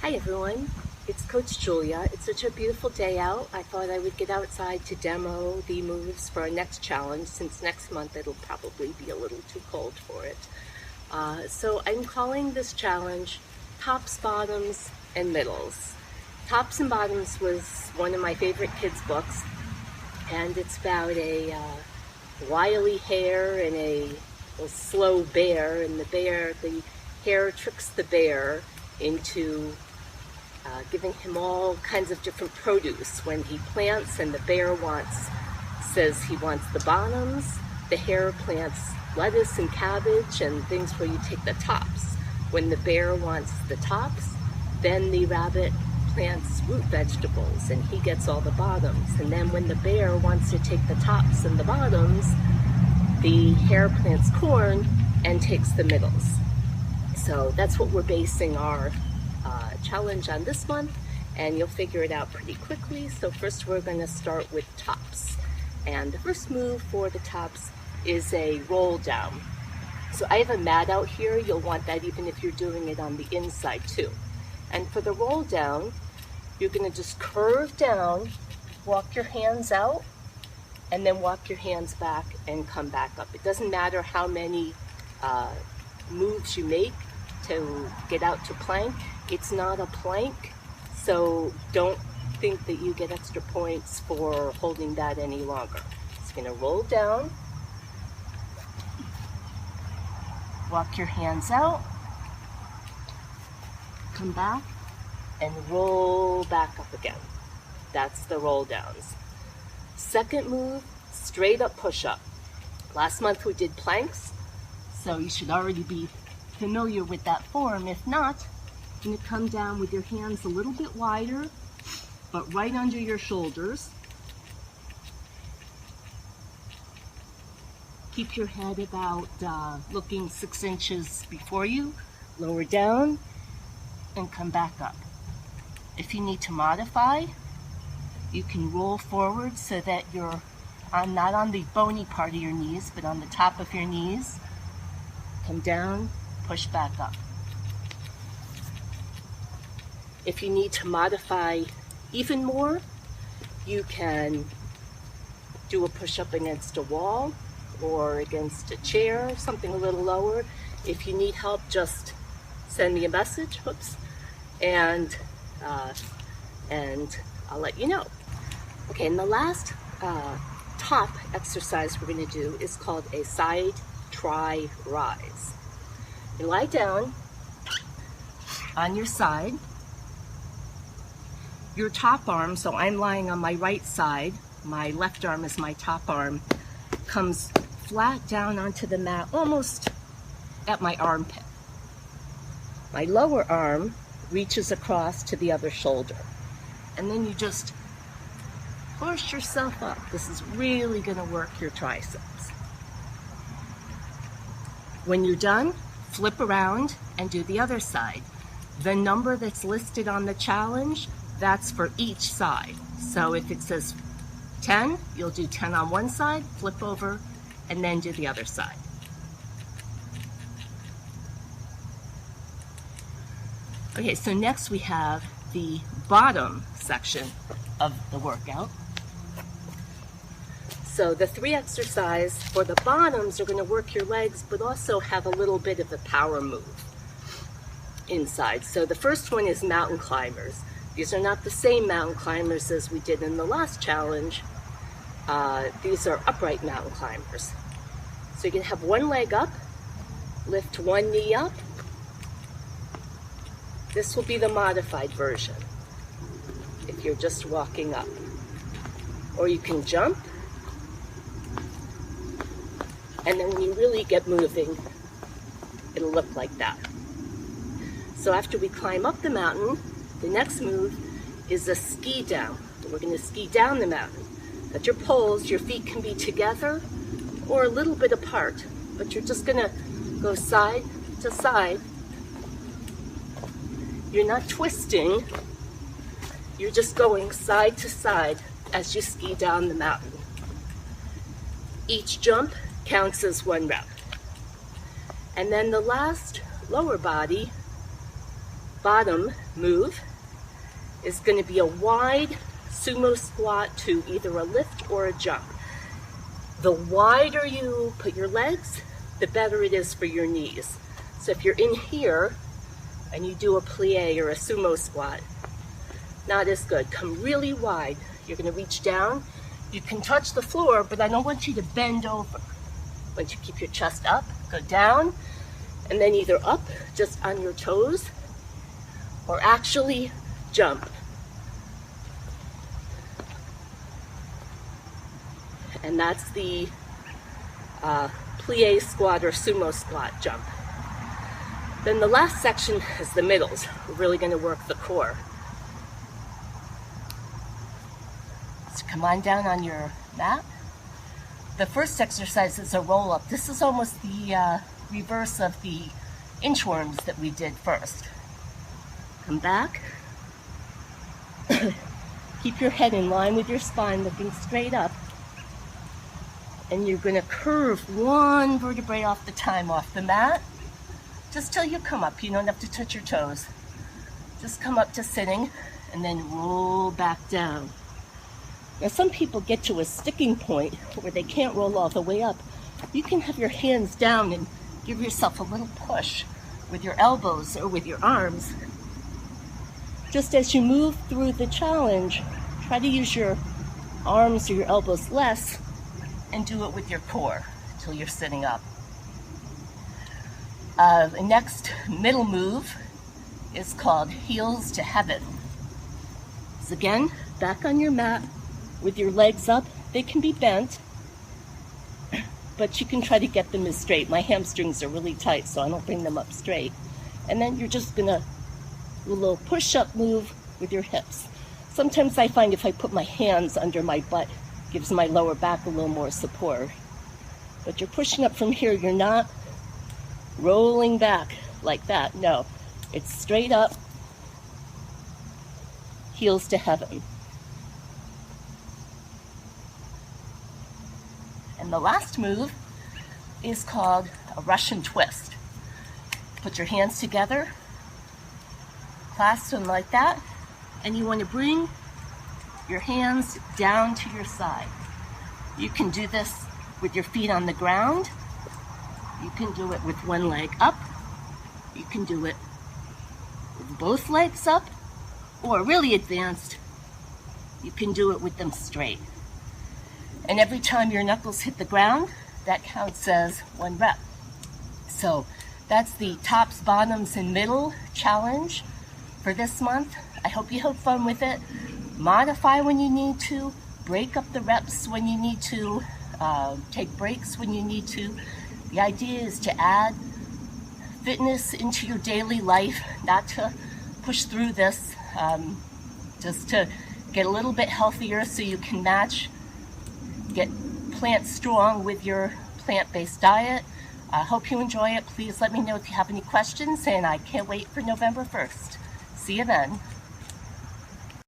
Hi everyone, it's Coach Julia. It's such a beautiful day out. I thought I would get outside to demo the moves for our next challenge, since next month it'll probably be a little too cold for it. So I'm calling this challenge Tops, Bottoms, and Middles. Tops and Bottoms was one of my favorite kids' books, and it's about a wily hare and a slow bear, and the hare tricks the bear into giving him all kinds of different produce when he plants, and the bear says he wants the bottoms. The hare plants lettuce and cabbage and things where you take the tops. When the bear wants the tops, then the rabbit plants root vegetables and he gets all the bottoms. And then when the bear wants to take the tops and the bottoms, the hare plants corn and takes the middles. So that's what we're basing our challenge on this month, and you'll figure it out pretty quickly. So first we're going to start with tops, and the first move for the tops is a roll down. So I have a mat out here. You'll want that even if you're doing it on the inside too. And for the roll down, you're going to just curve down, walk your hands out, and then walk your hands back and come back up. It doesn't matter how many moves you make to get out to plank. It's not a plank, so don't think that you get extra points for holding that any longer. It's going to roll down, walk your hands out, come back, and roll back up again. That's the roll downs. Second move, straight up push up. Last month we did planks, so you should already be familiar with that form. If not, you're going to come down with your hands a little bit wider, but right under your shoulders. Keep your head about looking 6 inches before you. Lower down and come back up. If you need to modify, you can roll forward so that you're not on the bony part of your knees, but on the top of your knees. Come down, push back up. If you need to modify even more, you can do a push-up against a wall or against a chair, something a little lower. If you need help, just send me a message, and I'll let you know. Okay, and the last top exercise we're going to do is called a side try rise. You lie down on your side. Your top arm, so I'm lying on my right side, my left arm is my top arm, comes flat down onto the mat, almost at my armpit. My lower arm reaches across to the other shoulder. And then you just push yourself up. This is really going to work your triceps. When you're done, flip around and do the other side. The number that's listed on the challenge, that's for each side. So if it says 10, you'll do 10 on one side, flip over, and then do the other side. Okay, so next we have the bottom section of the workout. So the 3 exercises for the bottoms are going to work your legs, but also have a little bit of a power move inside. So the first one is mountain climbers. These are not the same mountain climbers as we did in the last challenge. These are upright mountain climbers. So you can have one leg up, lift one knee up. This will be the modified version if you're just walking up. Or you can jump, and then when you really get moving, it'll look like that. So after we climb up the mountain, the next move is a ski down. We're going to ski down the mountain. At your poles, your feet can be together or a little bit apart, but you're just going to go side to side. You're not twisting, you're just going side to side as you ski down the mountain. Each jump counts as 1 rep. And then the last lower body bottom move is going to be a wide sumo squat to either a lift or a jump. The wider you put your legs, the better it is for your knees. So if you're in here and you do a plie or a sumo squat, not as good. Come really wide. You're going to reach down. You can touch the floor, but I don't want you to bend over. I want you to keep your chest up, go down, and then either up just on your toes or actually jump. And that's the plie squat or sumo squat jump. Then the last section is the middles. We're really going to work the core. So come on down on your mat. The first exercise is a roll up. This is almost the reverse of the inchworms that we did first. Come back. Keep your head in line with your spine, looking straight up. And you're going to curve one vertebrae off the mat, just till you come up. You don't have to touch your toes. Just come up to sitting and then roll back down. Now some people get to a sticking point where they can't roll all the way up. You can have your hands down and give yourself a little push with your elbows or with your arms. Just as you move through the challenge, try to use your arms or your elbows less and do it with your core till you're sitting up. The next middle move is called heels to heaven. So again, back on your mat with your legs up. They can be bent, but you can try to get them as straight. My hamstrings are really tight, so I don't bring them up straight. And then you're just gonna do a little push-up move with your hips. Sometimes I find if I put my hands under my butt, gives my lower back a little more support. But you're pushing up from here. You're not rolling back like that. No, it's straight up, heels to heaven. And the last move is called a Russian twist. Put your hands together, clasp them like that, and you want to bring your hands down to your side. You can do this with your feet on the ground. You can do it with one leg up. You can do it with both legs up, or really advanced, you can do it with them straight. And every time your knuckles hit the ground, that counts as 1 rep. So that's the tops, bottoms, and middle challenge for this month. I hope you have fun with it. Modify when you need to, break up the reps when you need to, take breaks when you need to. The idea is to add fitness into your daily life, not to push through this, just to get a little bit healthier so you can get plant strong with your plant-based diet. I hope you enjoy it. Please let me know if you have any questions, and I can't wait for November 1st. See you then.